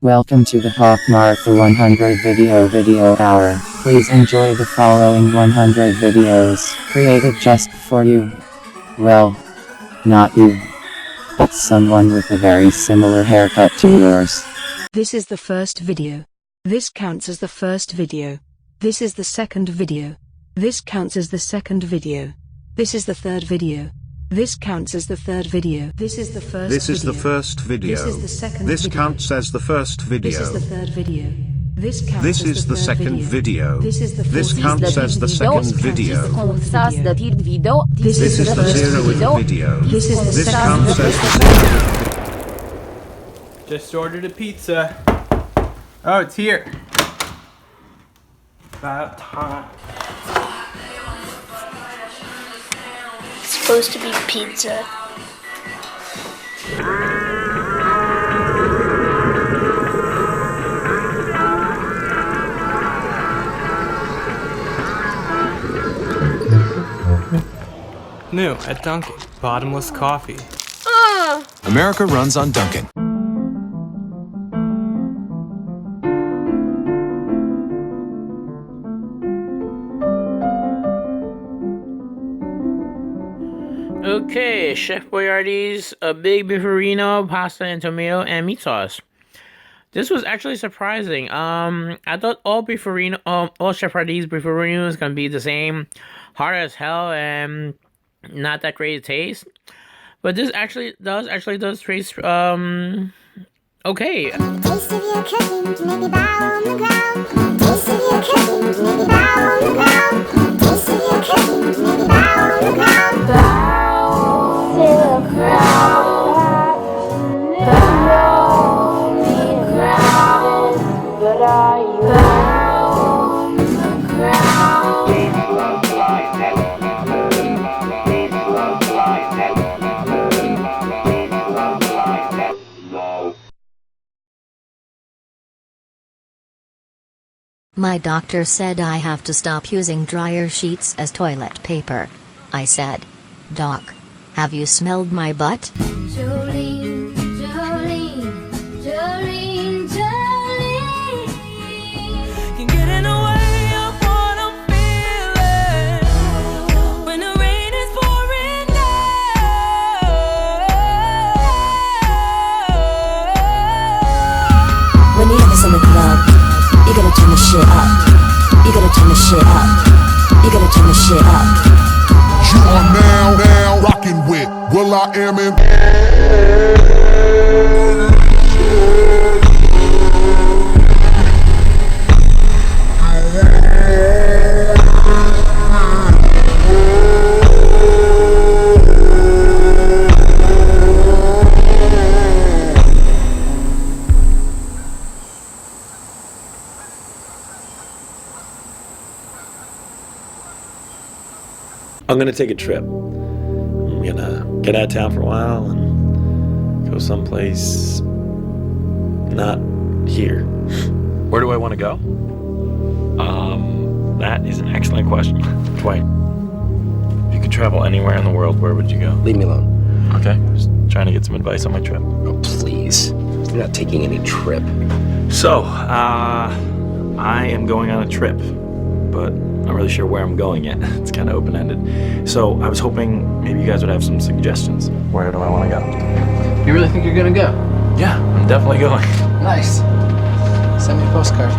Welcome to the Hawk Martha 100 video hour. Please enjoy the following 100 videos, created just for you. Well, not you, but someone with a very similar haircut to yours. This is the first video. This counts as the first video. This is the second video. This counts as the second video. This is the third video. This counts as the third video. This is the first This video. is the first video. This is the second This video. counts as the first video. This is the third video. This counts This as is the third second video. This is the This fourth counts video. as the This second counts as the video. fourth Ça, c'est the third video. This This is the first 0th video. This is the This second counts video. as the second. Just ordered a pizza. Oh, it's here. About time. It's supposed to be pizza. New at Dunkin'. Bottomless coffee. America runs on Dunkin'. Okay, Chef Boyardee's a big beefarino, pasta and tomato and meat sauce. This was actually surprising. I thought all Chef Boyardee's beefarinos gonna be the same, hard as hell and not that great a taste. But this actually does taste okay. Taste of your cooking, maybe bow on the ground. Taste of your cooking, maybe bow on the ground. Taste of your cooking, maybe bow on the ground. Bow to the ground. Bow to the ground. But are you bow to the ground? Please look like that. Please look like that. Please look like that. No. My doctor said I have to stop using dryer sheets as toilet paper. I said, "Doc, have you smelled my butt?" Jolene, Jolene, Jolene, Jolene. You're getting away of what I'm feeling when the rain is pouring down. When you have this in the club, you gotta turn the shit up. You gotta turn the shit up. You gotta turn the shit up. You are now rocking with Will I Am in. I'm gonna take a trip. I'm gonna get out of town for a while and go someplace not here. Where do I want to go? That is an excellent question. Dwight, if you could travel anywhere in the world, where would you go? Leave me alone. Okay, just trying to get some advice on my trip. Oh, please. I'm not taking any trip. So, I am going on a trip, but I'm not really sure where I'm going yet. It's kind of open-ended. So I was hoping maybe you guys would have some suggestions. Where do I want to go? You really think you're gonna go? Yeah, I'm definitely going. Nice. Send me a postcard.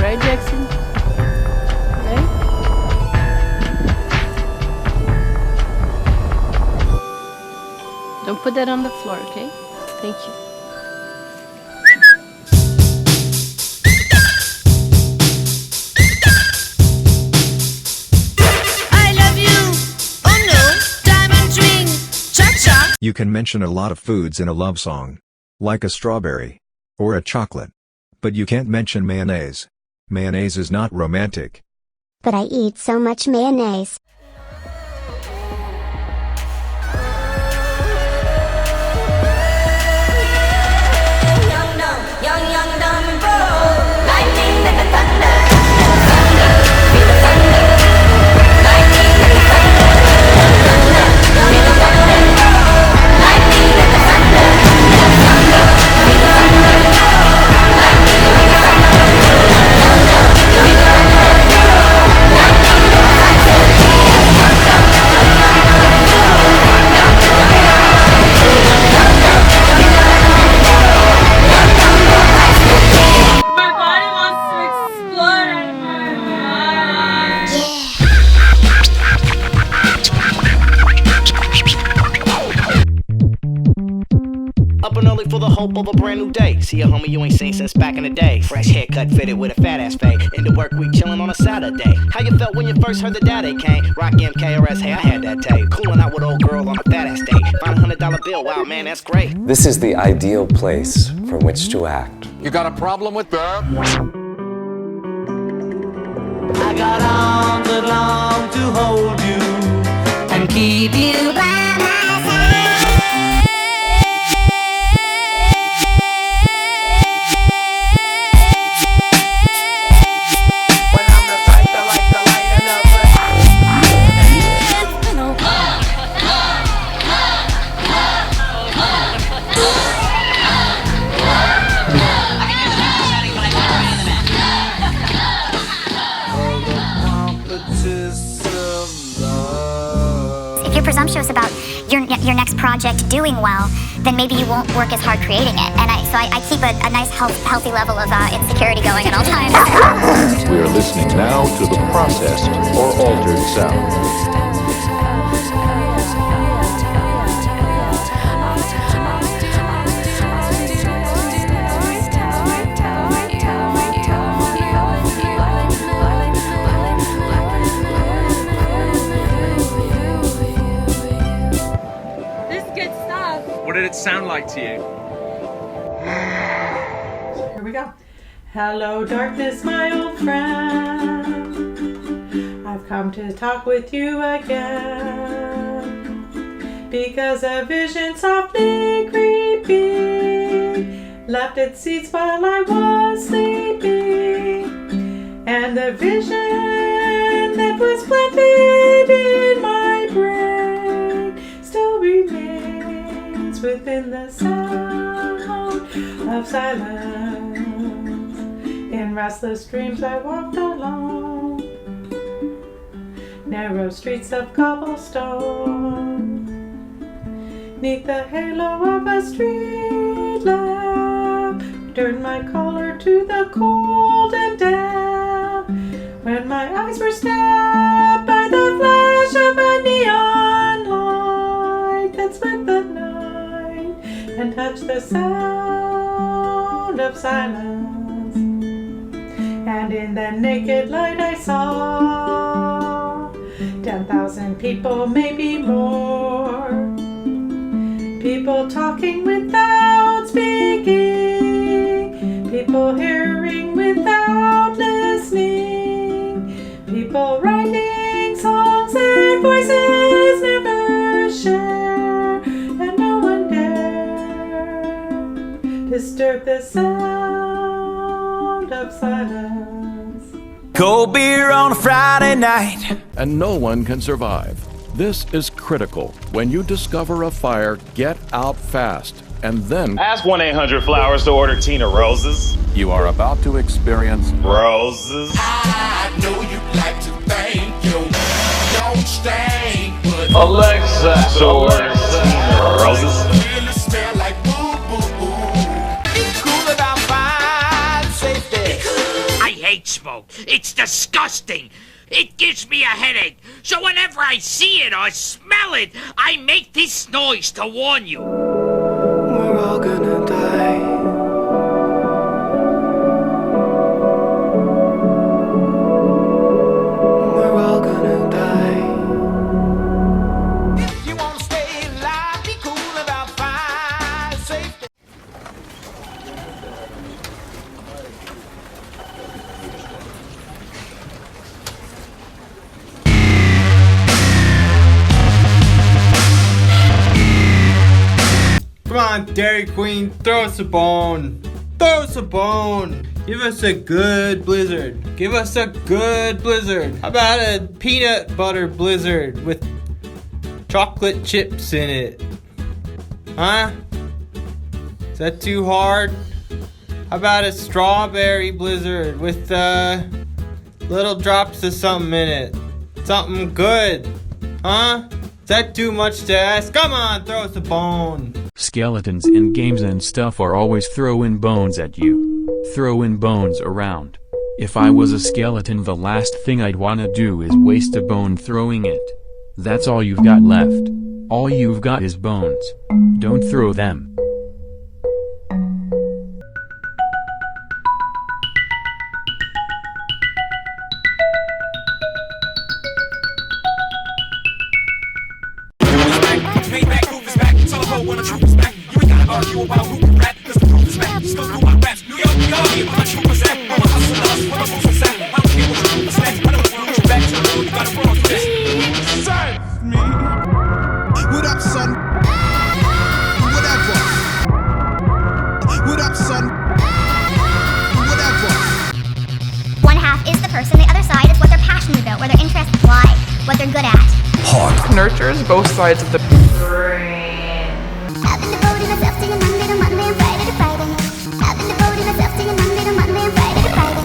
Right, Jackson? Right? Don't put that on the floor, okay? Thank you. You can mention a lot of foods in a love song. Like a strawberry. Or a chocolate. But you can't mention mayonnaise. Mayonnaise is not romantic. But I eat so much mayonnaise. Up and early for the hope of a brand new day. See a homie you ain't seen since back in the day. Fresh haircut fitted with a fat ass fade. Into work week chillin' on a Saturday. How you felt when you first heard the daddy came? Rock MKRS, hey I had that tape. Coolin' out with old girl on a fat ass date. Find $100 bill, wow man that's great. This is the ideal place from which to act. You got a problem with that? I got arms that long to hold you and keep you by my side. If you're presumptuous about your next project doing well, then maybe you won't work as hard creating it. And so I keep a nice healthy level of insecurity going at all times. We are listening now to the processed or altered sound. What did it sound like to you? Here we go. Hello, darkness, my old friend. I've come to talk with you again. Because a vision softly creeping left its seeds while I was sleeping. And the vision that was planted in my brain still remains within the sound of silence. In restless dreams I walked alone, narrow streets of cobblestone, neath the halo of a street lamp. Turned my collar to the cold and damp, when my eyes were stabbed by the flash of a neon light that split the night and touched the sound of silence. And in the naked light I saw 10,000 people, maybe more. People talking without speaking, people hearing without listening, people writing songs their voices never share, and no one dare disturb the sound of silence. Cold beer on a Friday night. And no one can survive. This is critical. When you discover a fire, get out fast. And then ask 1-800-Flowers to order Tina roses. You are about to experience roses. I know you'd like to thank you. Don't stay, but Alexa to order Tina roses. Really smell like boo-boo-boo. Cool about fire safety. I hate smoke. It's disgusting. It gives me a headache. So whenever I see it or smell it, I make this noise to warn you. We're all gonna die. We're all gonna die. If you wanna stay alive, be Come on, Dairy Queen, throw us a bone. Throw us a bone. Give us a good blizzard. Give us a good blizzard. How about a peanut butter blizzard with chocolate chips in it? Huh? Is that too hard? How about a strawberry blizzard with little drops of something in it? Something good. Huh? Is that too much to ask? Come on, throw us a bone. Skeletons in games and stuff are always throwing bones at you. Throwing bones around. If I was a skeleton, the last thing I'd wanna do is waste a bone throwing it. That's all you've got left. All you've got is bones. Don't throw them. One half is the person, the other side is what they're passionate about, where their interests lie, what they're good at. Nurtures both sides of the brain. I've been devoting myself to your Monday to Monday and Friday to Friday. I've been devoting myself to your Monday to Monday and Friday to Friday.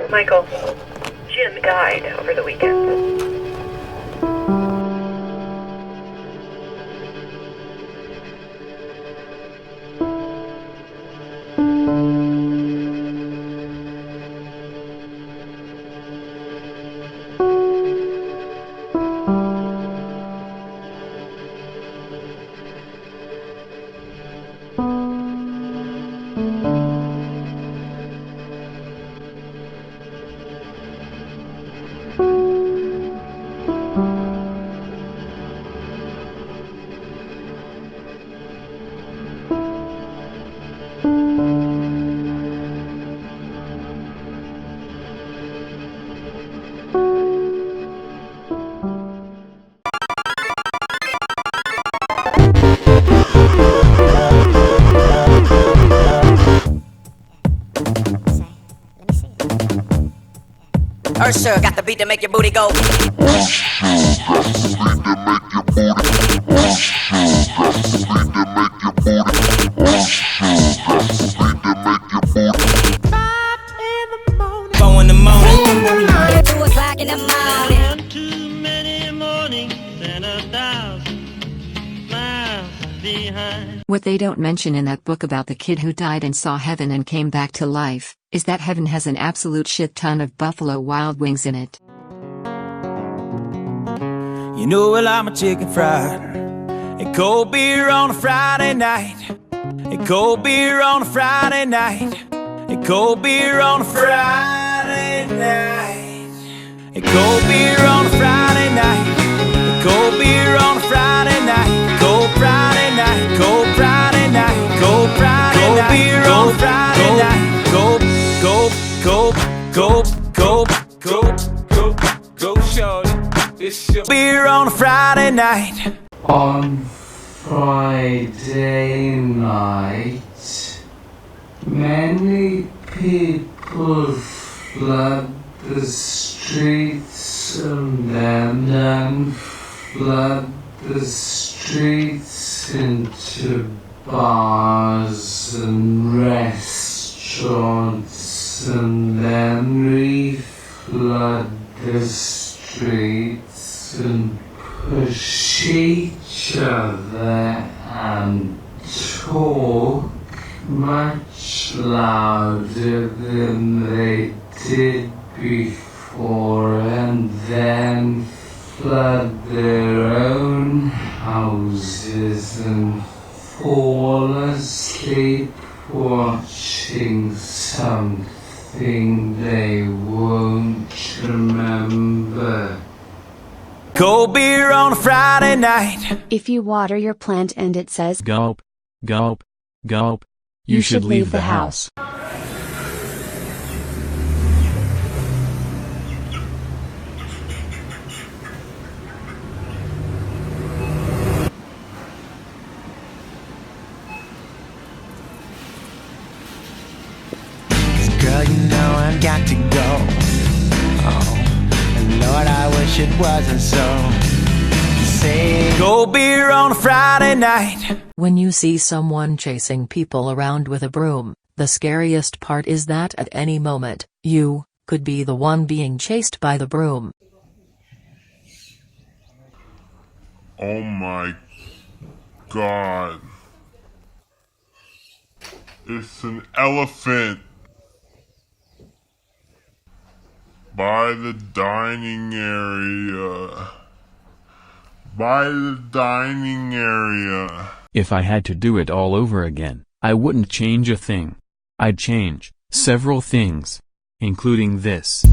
Michael, Jim died over the weekend. Ursher got the beat to make your booty go. Four in the morning. 2 o'clock in the morning. Too many mornings and 1,000 miles behind. What they don't mention in that book about the kid who died and saw heaven and came back to life, is that heaven has an absolute shit ton of Buffalo Wild Wings in it. You know well I'm a chicken fried. A cold beer on a Friday night. A cold beer on a Friday night. A cold beer on a Friday night. A cold beer on a Friday night. A cold beer on a Friday night. Cold Friday night. Cold Friday night. Cold Friday night. Cold beer on a Friday night. Cold, cold, cold, cold, cold, cold, shorty. It's your beer on a Friday night. On Friday night, many people flood the streets and then flood the streets into bars and restaurants and then re-flood the streets and push each other and talk much louder than they did before and then flood their own houses and fall asleep watching something they won't remember. Cold beer on a Friday night. If you water your plant and it says gulp, gulp, gulp, you should leave the house. Girl, you know I've got to go. Oh, and Lord, I wish it wasn't so. Say, cold beer on a Friday night. When you see someone chasing people around with a broom, the scariest part is that at any moment, you could be the one being chased by the broom. Oh my God. It's an elephant. By the dining area. By the dining area. If I had to do it all over again, I wouldn't change a thing. I'd change several things, including this.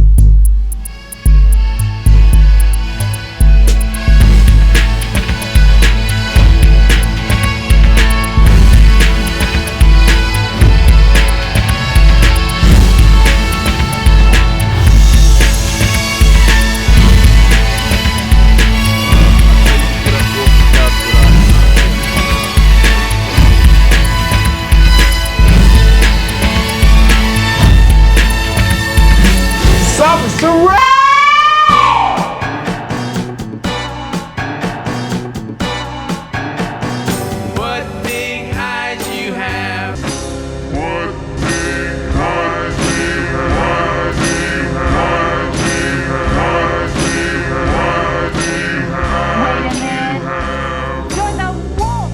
What big eyes you have. What big eyes you have. Wait a minute. You're the wolf.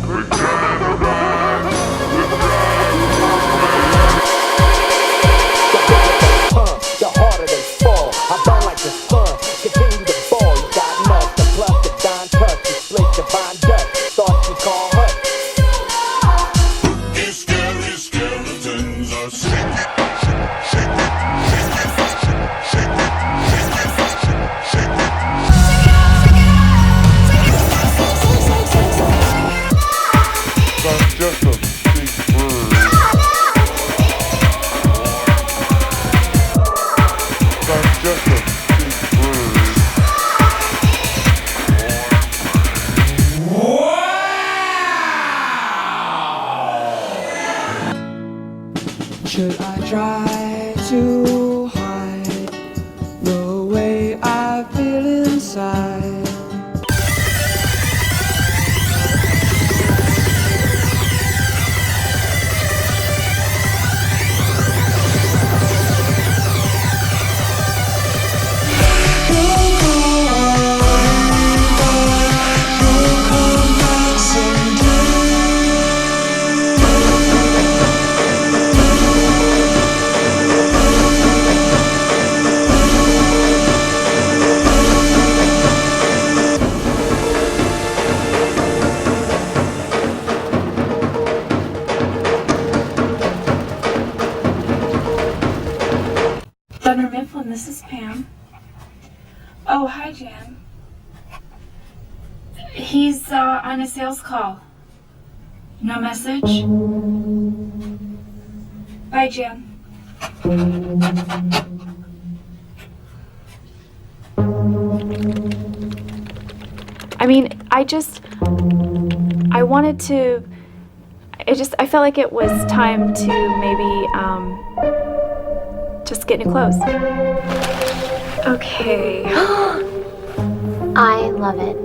The harder they fall, I burn like the sun. Continue to ball, you got nuts. The plus the Don touch, you split the vine dust. Thoughts you call hut. These scary skeletons are shaking. That's just a big bird. That's just a big bird. Should I try to hide the way I feel inside? Thunder Mifflin, this is Pam. Oh, hi, Jan. He's on a sales call. No message? Bye, Jan. I mean, I wanted to, I felt like it was time to maybe, just get new clothes. Okay. I love it.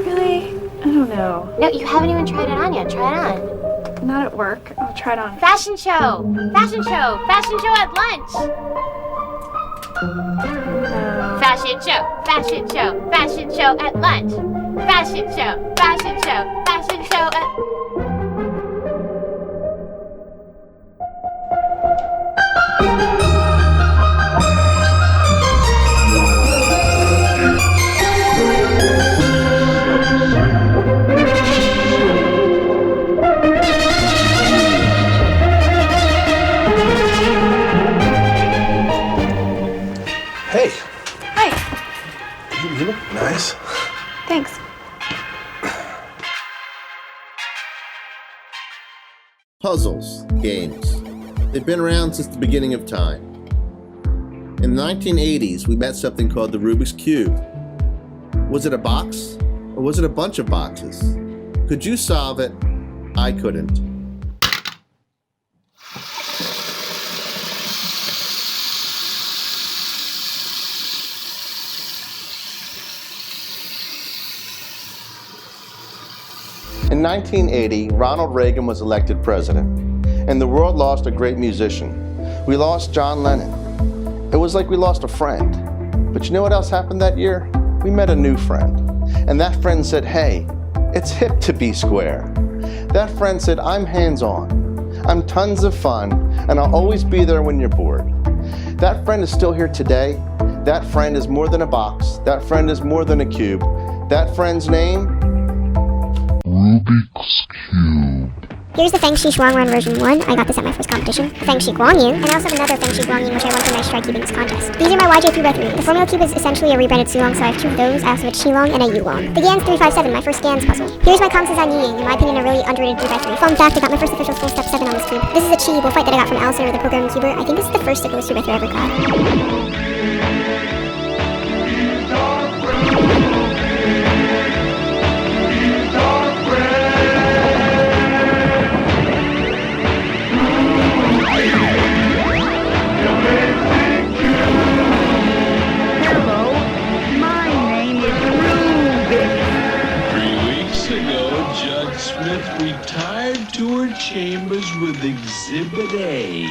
Really? I don't know. No, you haven't even tried it on yet. Try it on. Not at work. I'll try it on. Fashion show! Fashion show! Fashion show at lunch! No. Fashion show! Fashion show! Fashion show at lunch! Fashion show! Fashion show! Fashion show at... Puzzles, games. They've been around since the beginning of time. In the 1980s, we met something called the Rubik's Cube. Was it a box, or was it a bunch of boxes? Could you solve it? I couldn't. In 1980, Ronald Reagan was elected president, and the world lost a great musician. We lost John Lennon. It was like we lost a friend. But you know what else happened that year? We met a new friend. And that friend said, hey, it's hip to be square. That friend said, I'm hands-on. I'm tons of fun, and I'll always be there when you're bored. That friend is still here today. That friend is more than a box. That friend is more than a cube. That friend's name? Rubik's Cube. Here's the Feng Shi Shuangrun version 1. I got this at my first competition. Feng Shi Guangyun, and I also have another Feng Shi Guangyun which I won for my strike cubing contest. These are my YJ3x3. The Formula Cube is essentially a rebranded Sulong, so I have two of those. I also have a Qilong and a Yulong. The Gans 357, my first Gans puzzle. Here's my Kong Sezan Yiying, in my opinion a really underrated 3x3. Fun fact, I got my first official full step 7 on this cube. This is a Chi bull fight that I got from Alistair, the programming cuber. I think this is the first stickless 3x3 I ever got. Retired to her chambers with Exhibit A.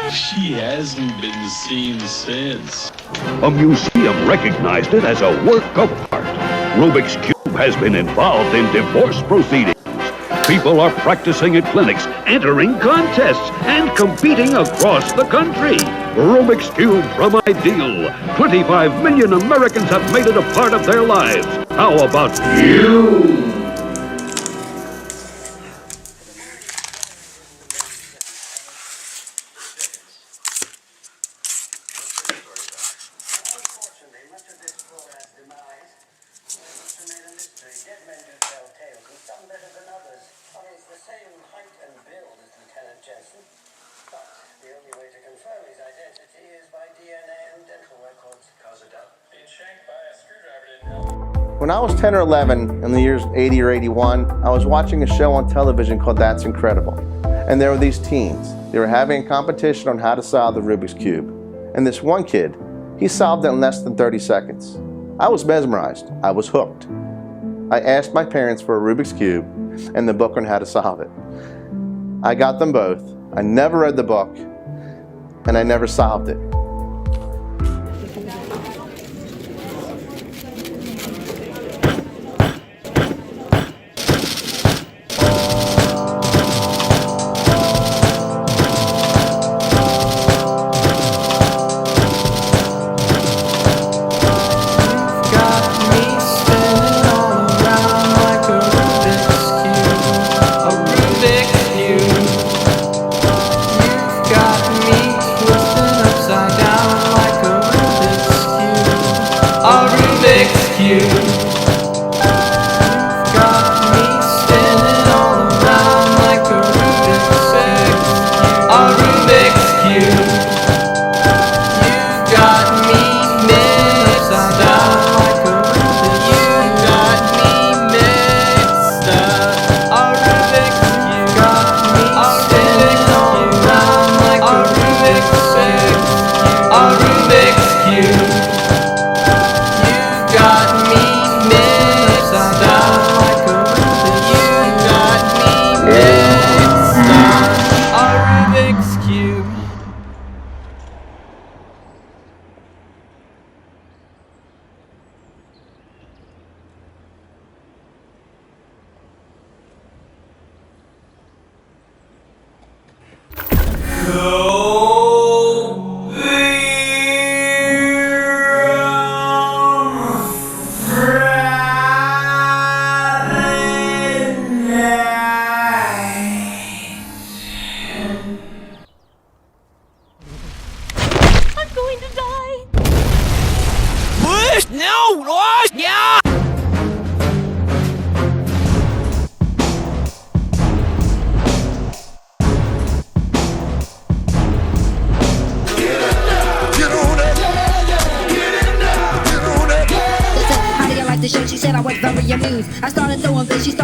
She hasn't been seen since. A museum recognized it as a work of art. Rubik's Cube has been involved in divorce proceedings. People are practicing at clinics, entering contests, and competing across the country. Rubik's Cube from Ideal. 25 million Americans have made it a part of their lives. How about you? When I was 10 or 11, in the years 80 or 81, I was watching a show on television called That's Incredible. And there were these teens. They were having a competition on how to solve the Rubik's Cube. And this one kid, he solved it in less than 30 seconds. I was mesmerized. I was hooked. I asked my parents for a Rubik's Cube and the book on how to solve it. I got them both. I never read the book, and I never solved it.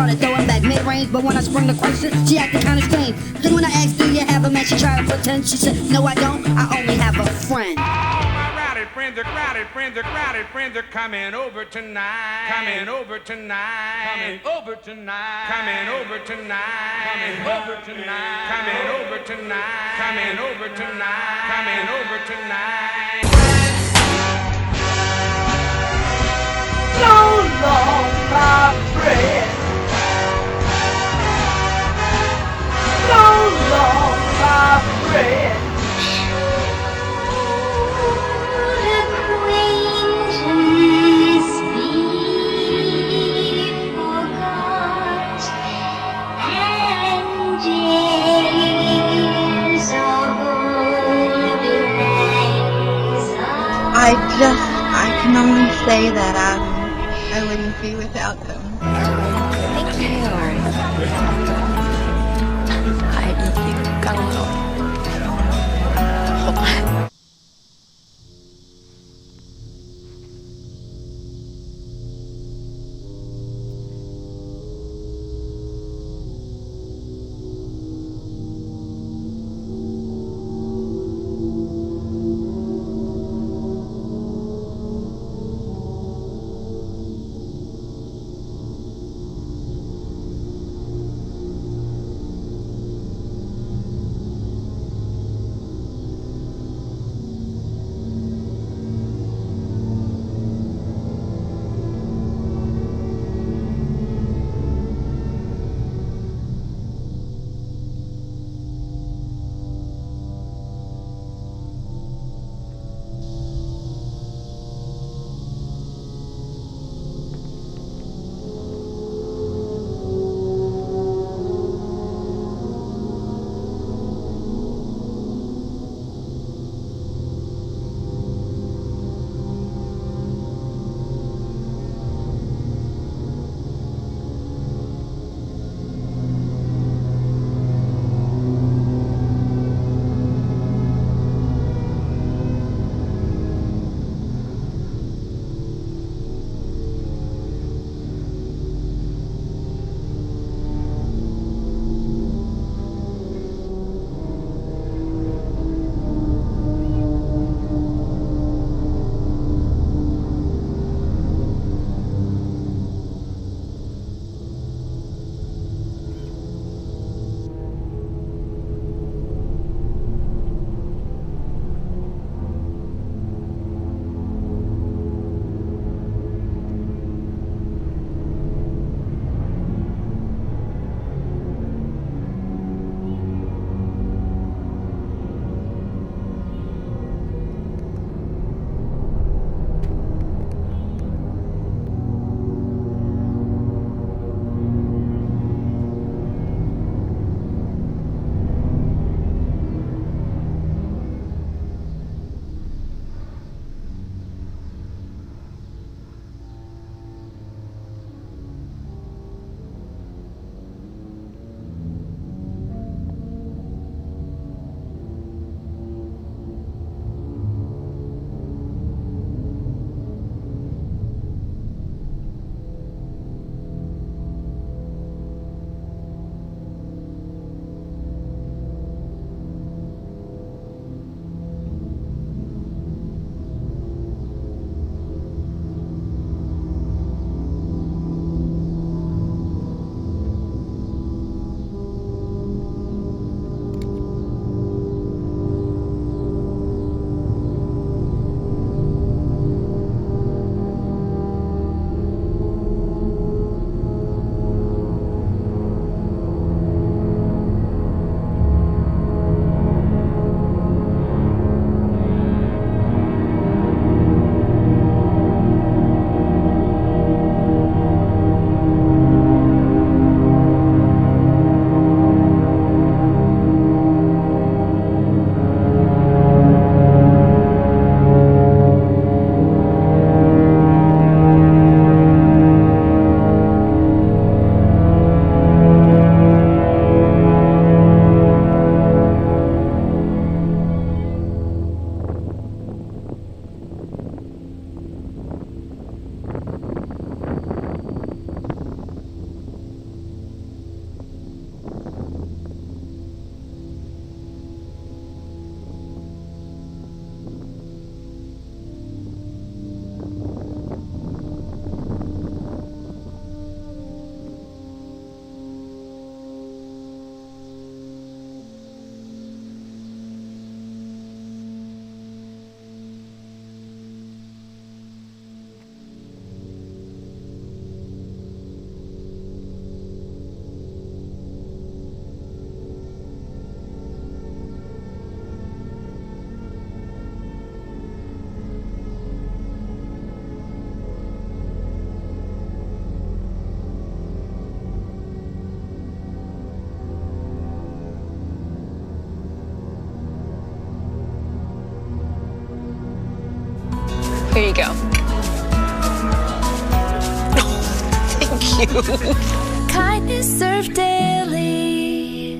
started throwing back mid-range, but when I sprung the question, she acted kinda strange. Then when I asked, do you have a man, she tried to pretend. She said, no I don't, I only have a friend. Friends are coming over tonight. Coming over tonight. Coming over tonight. Coming over tonight. Coming over tonight. Coming over tonight. Coming over tonight. Coming over tonight. So long, my friend. So long, my friend. I can only say that I wouldn't be without them. Thank you. I got a little. Hold on. Kindness served daily.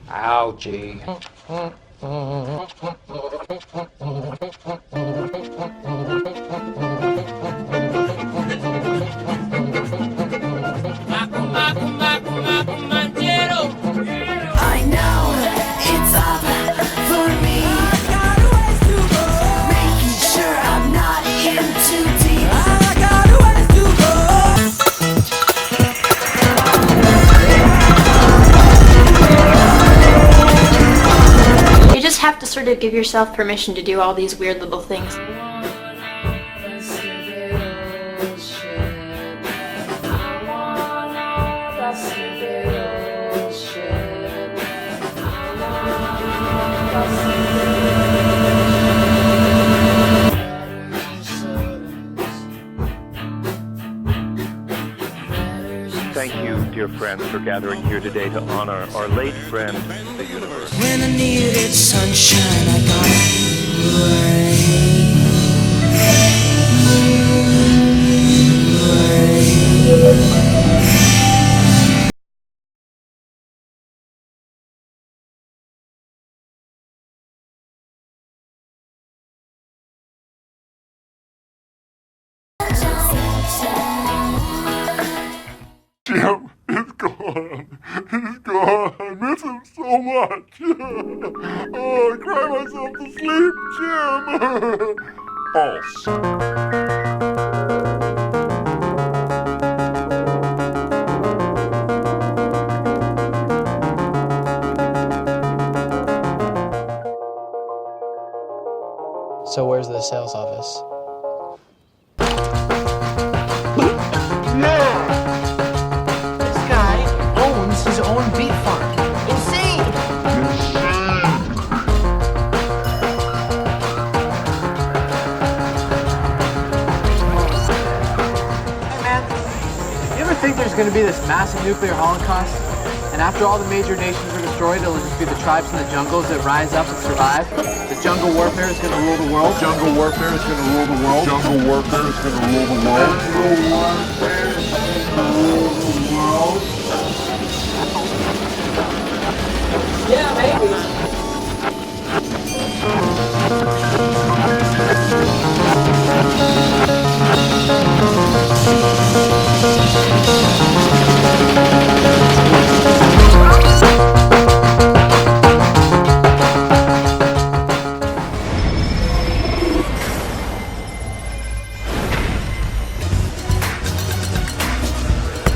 Algae. I know it's up for me. Making sure I'm not in too deep. I got a ways to You just have to sort of give yourself permission to do all these weird little things. Thank you, dear friends, for gathering here today to honor our late friend, the universe. When I needed sunshine, I got rain. Jim is gone. He's gone. I miss him so much. Oh, I cry myself to sleep, Jim. False. So where's the sales office? This guy owns his own beet farm. Insane! Hey man, you ever think there's gonna be this massive nuclear holocaust? And after all the major nations are destroyed, it'll just be the tribes in the jungles that rise up and survive? The jungle warfare is gonna rule the world? Jungle warfare is gonna rule the world. Jungle warfare is gonna rule the world. Jungle warfare is gonna rule the world. Yeah, maybe.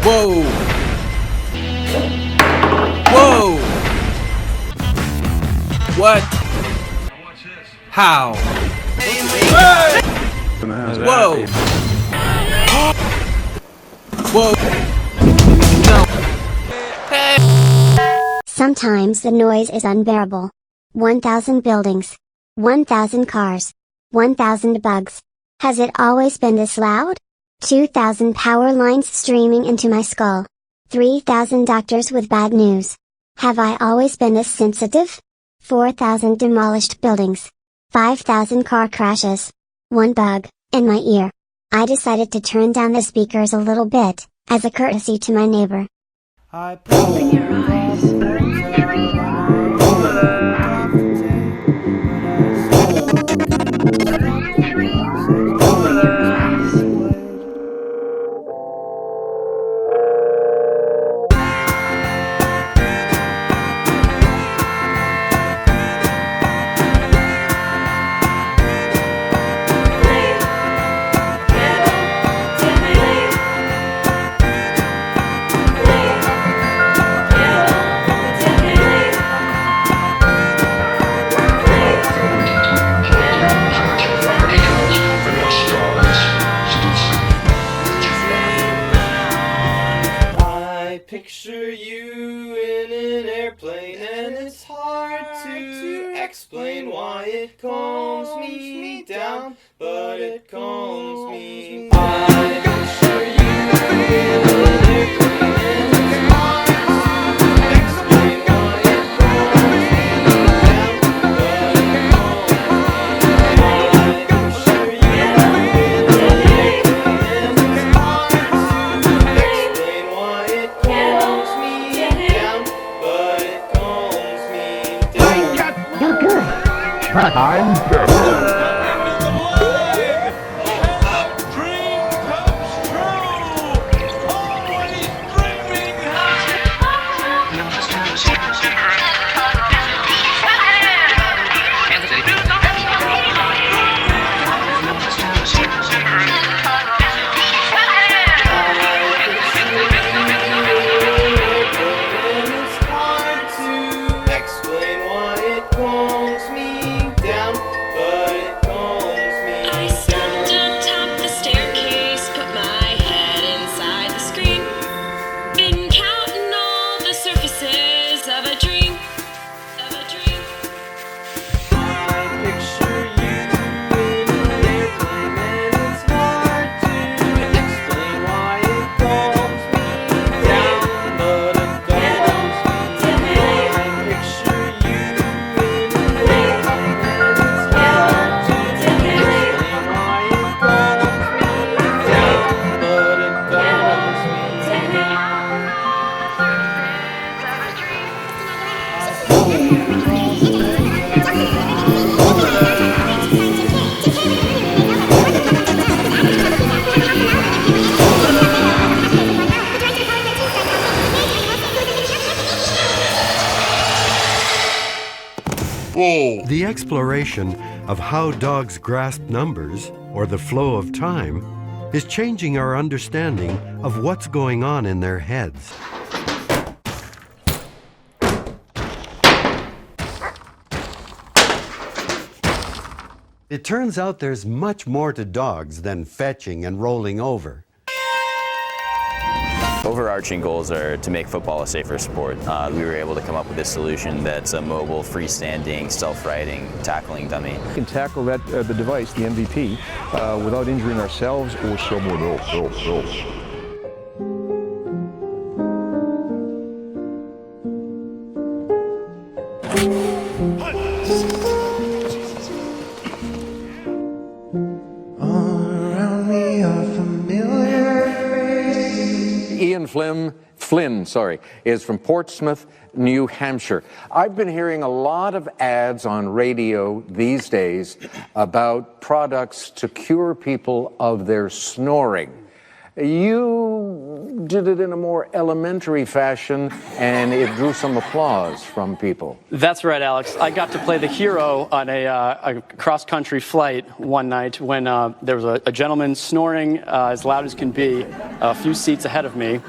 Whoa! Whoa! What? How? Whoa! Whoa! Sometimes the noise is unbearable. 1,000 buildings. 1,000 cars. 1,000 bugs. Has it always been this loud? 2,000 power lines streaming into my skull. 3,000 doctors with bad news. Have I always been this sensitive? 4,000 demolished buildings. 5,000 car crashes. One bug, in my ear. I decided to turn down the speakers a little bit, as a courtesy to my neighbor. Open your eyes. Picture you in an airplane, and it's hard to explain why it calms me down, but it calms me. I picture you in an airplane. I'm deaf. The exploration of how dogs grasp numbers, or the flow of time, is changing our understanding of what's going on in their heads. It turns out there's much more to dogs than fetching and rolling over. Overarching goals are to make football a safer sport. We were able to come up with a solution that's a mobile, freestanding, self-riding, tackling dummy. We can tackle the device, the MVP, without injuring ourselves or someone else. Ian Flynn, is from Portsmouth, New Hampshire. I've been hearing a lot of ads on radio these days about products to cure people of their snoring. You did it in a more elementary fashion, and it drew some applause from people. That's right, Alex. I got to play the hero on a cross-country flight one night when there was a gentleman snoring as loud as can be a few seats ahead of me,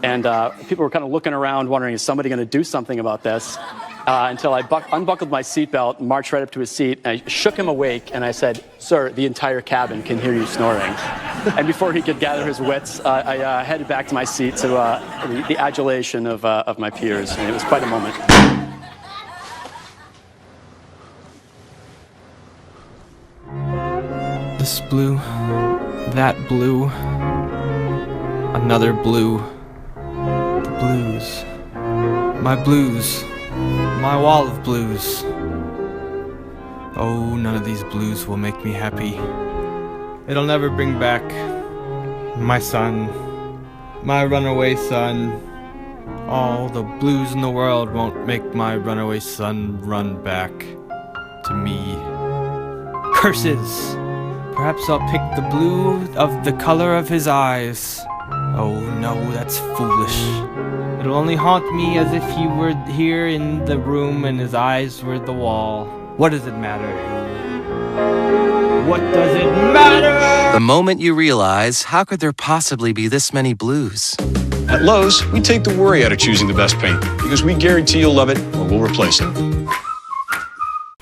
and people were kind of looking around wondering, is somebody going to do something about this? Until I unbuckled my seatbelt, marched right up to his seat, and I shook him awake, and I said, "Sir, the entire cabin can hear you snoring." And before he could gather his wits, I headed back to my seat to the adulation of my peers, and it was quite a moment. This blue, that blue, another blue, the blues, my blues. My wall of blues. Oh, none of these blues will make me happy. It'll never bring back my son, my runaway son. All the blues in the world won't make my runaway son run back to me. Curses! Perhaps I'll pick the blue of the color of his eyes. Oh no, that's foolish. It'll only haunt me as if he were here in the room and his eyes were the wall. What does it matter? What does it matter? The moment you realize, how could there possibly be this many blues? At Lowe's, we take the worry out of choosing the best paint because we guarantee you'll love it or we'll replace it.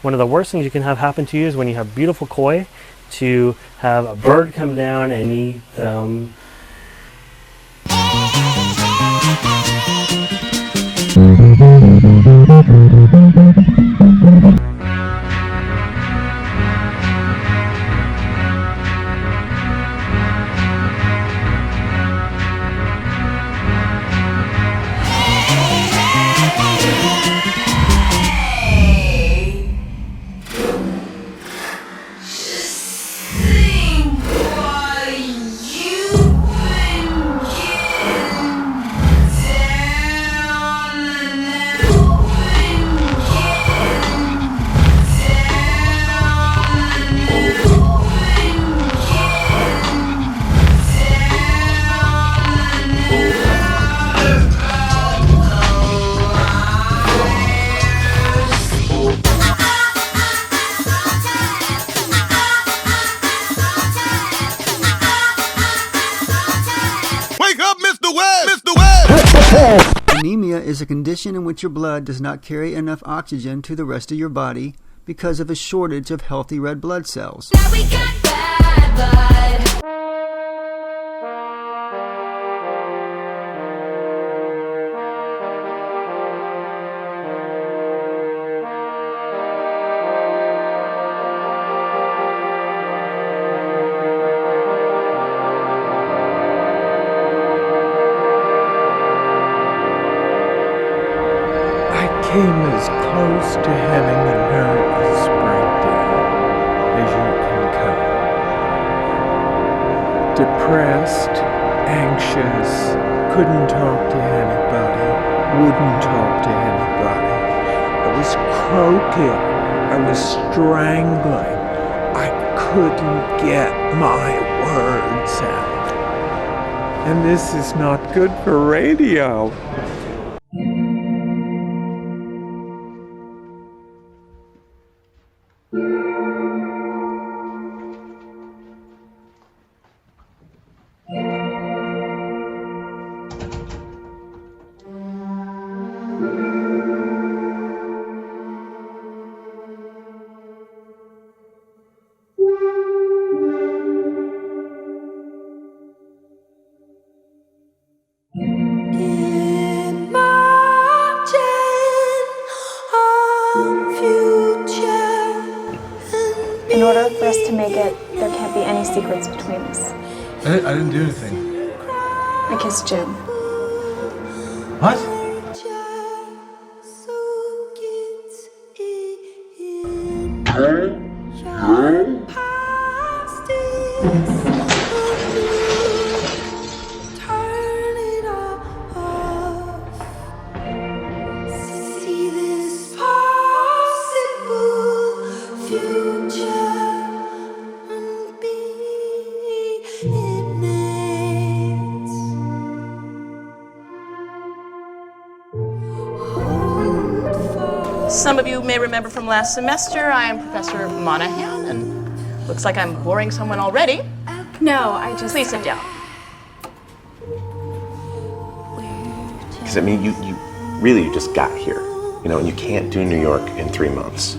One of the worst things you can have happen to you is when you have beautiful koi, to have a bird come down and eat them. is a condition in which your blood does not carry enough oxygen to the rest of your body because of a shortage of healthy red blood cells. Now we got bad blood. Came as close to having a nervous breakdown as you can come. Depressed, anxious, couldn't talk to anybody, wouldn't talk to anybody. I was croaking, I was strangling, I couldn't get my words out. And this is not good for radio. In order for us to make it, there can't be any secrets between us. I didn't do anything. I kissed Jim. What? Some of you may remember from last semester, I am Professor Monahan, and looks like I'm boring someone already. No, I just... Please sit down. Because I mean, you really just got here, you know, and you can't do New York in 3 months.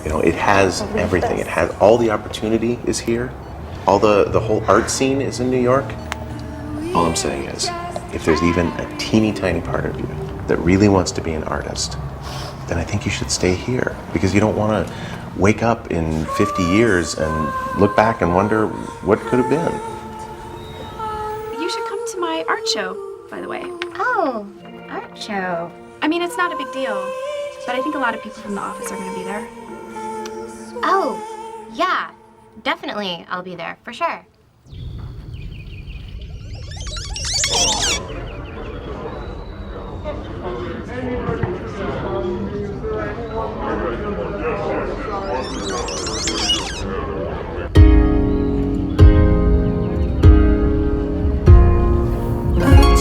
You know, it has everything. It has all the opportunity is here. All the whole art scene is in New York. All I'm saying is, if there's even a teeny tiny part of you that really wants to be an artist, then I think you should stay here, because you don't want to wake up in 50 years and look back and wonder what could have been. You should come to my art show, by the way. Oh, art show. I mean, it's not a big deal, but I think a lot of people from the office are going to be there. Oh, yeah, definitely I'll be there, for sure.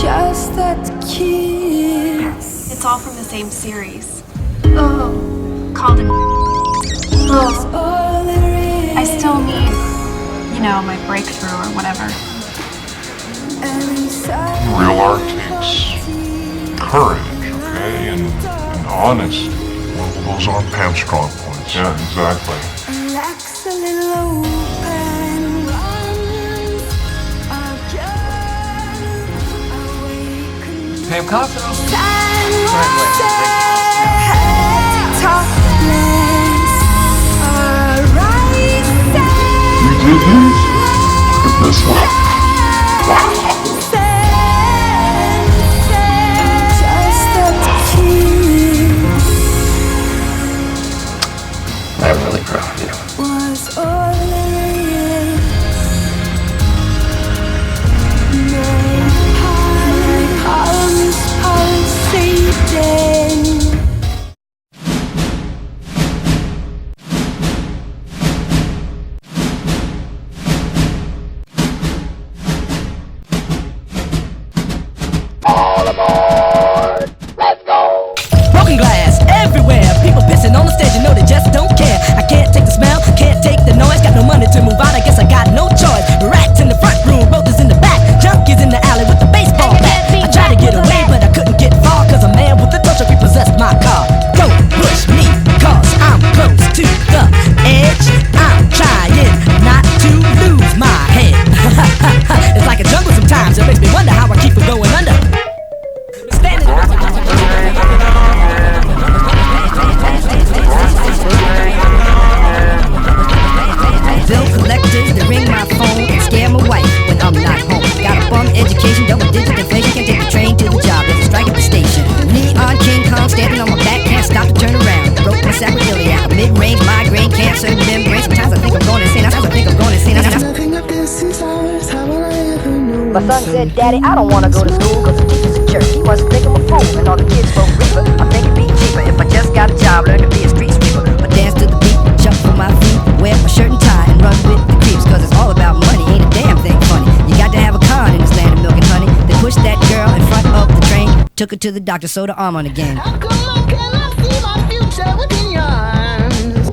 Just that kiss. It's all from the same series. Oh, called it. Oh, I still need, you know, my breakthrough or whatever. Real art takes courage, okay, and honest. Well, those aren't Pam's strong points. Yeah, exactly. Relax a little and Pam Costa. You did these? Look at this one. Wow. I'm really proud of you. Was all there is. My palms pulsated. My son said, Daddy, I don't want to go to school because the teacher's a jerk. He wants to think I'm a fool and all the kids smoke reefer. I think it'd be cheaper if I just got a job, learn to be a street sweeper. But dance to the beat, jump for my feet, wear my shirt and tie and run with the creeps. Cause it's all about money, ain't a damn thing funny. You got to have a con in this land of milk and honey. They pushed that girl in front of the train, took her to the doctor, sewed her arm on again. How come I cannot see my future within your arms?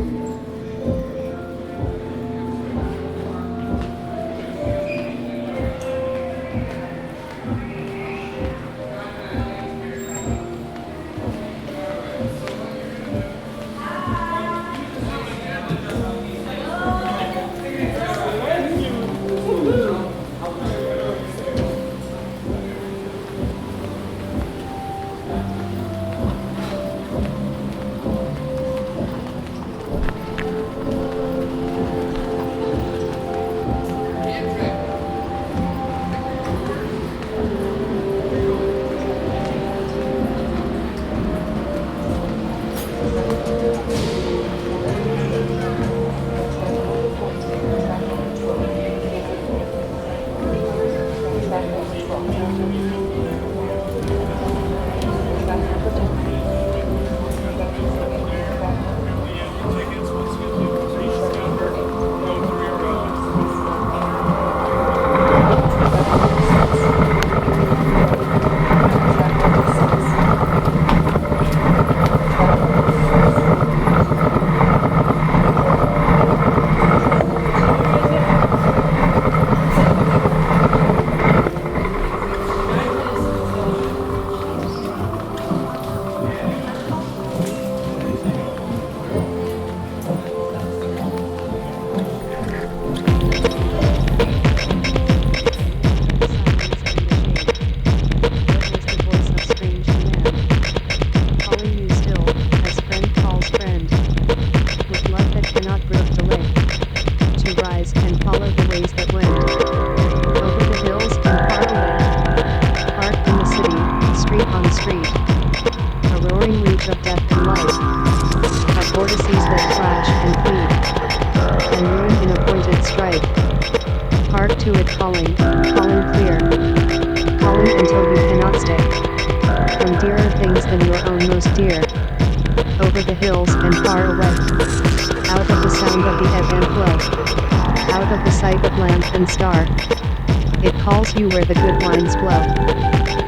Where the good wines flow,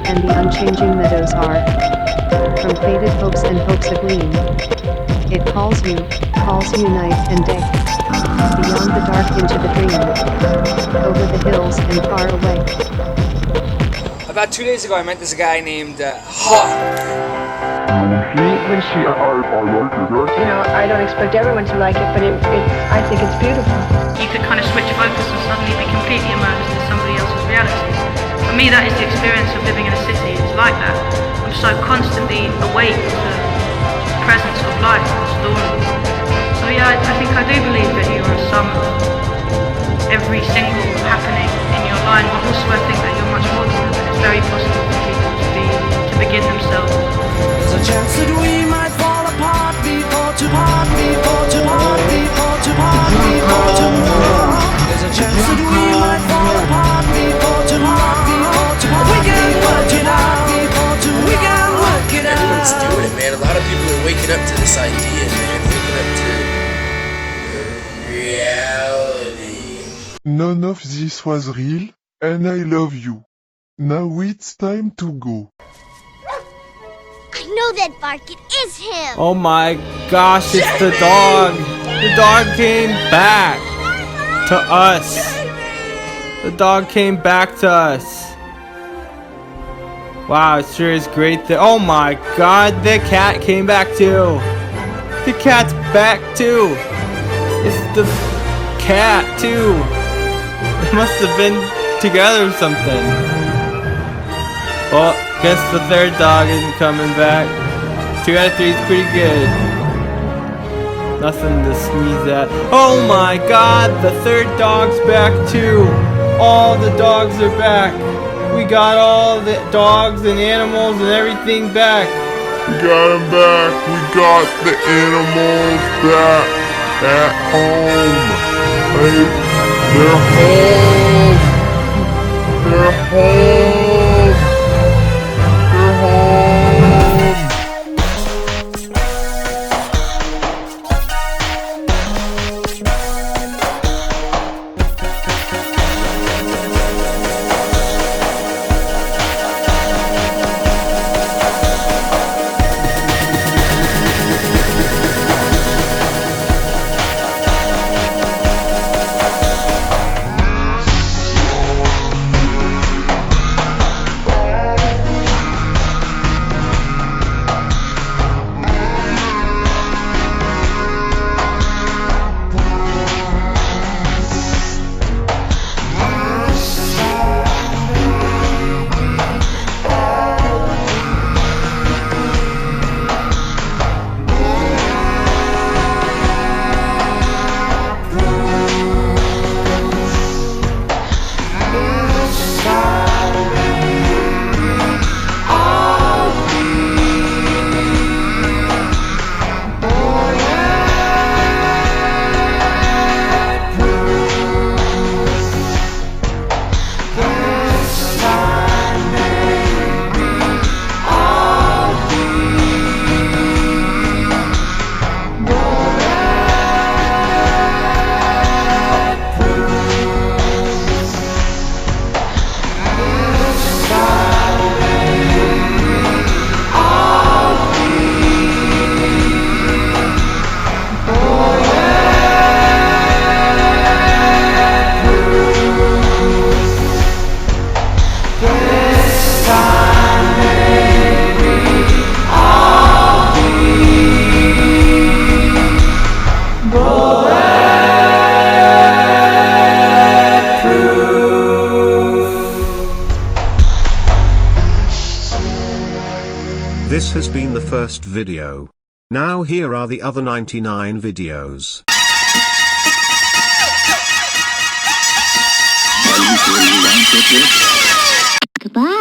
and the unchanging meadows are. From faded hopes and hopes agleam, it calls you night and day. Beyond the dark into the dream, over the hills and far away. About 2 days ago, I met this guy named Hawk. You know, I don't expect everyone to like it, but I think it's beautiful. You could kind of switch focus and suddenly be completely immersed in somebody else's reality. For me, that is the experience of living in a city. It's like that. I'm so constantly awake to the presence of life and story. So yeah, I think I do believe that you are a sum of every single happening in your life, but also I think that you're much more than that. It's very possible for people to begin themselves. There's a chance that we might fall apart before to part, before to part, before to part, before tomorrow. There's a chance that we might fall apart before to part, before to part. We can work it out before to, we can work it out. Everyone's doing it, man. A lot of people are waking up to this idea, man. Waking up to reality. None of this was real, and I love you. Now it's time to go. I know that bark. It is him. Oh my gosh, it's the dog. The dog came back to us. The dog came back to us. Wow, it sure is great that. Oh my god, the cat came back too. The cat's back too. It's the cat too. They must have been together or something. Well, guess the third dog isn't coming back. 2 out of 3 is pretty good. Nothing to sneeze at. Oh my god, the third dog's back too. All the dogs are back. We got all the dogs and animals and everything back. We got them back. We got the animals back at home. They're home. They're home! They're home! This has been the first video. Now here are the other 99 videos. Goodbye.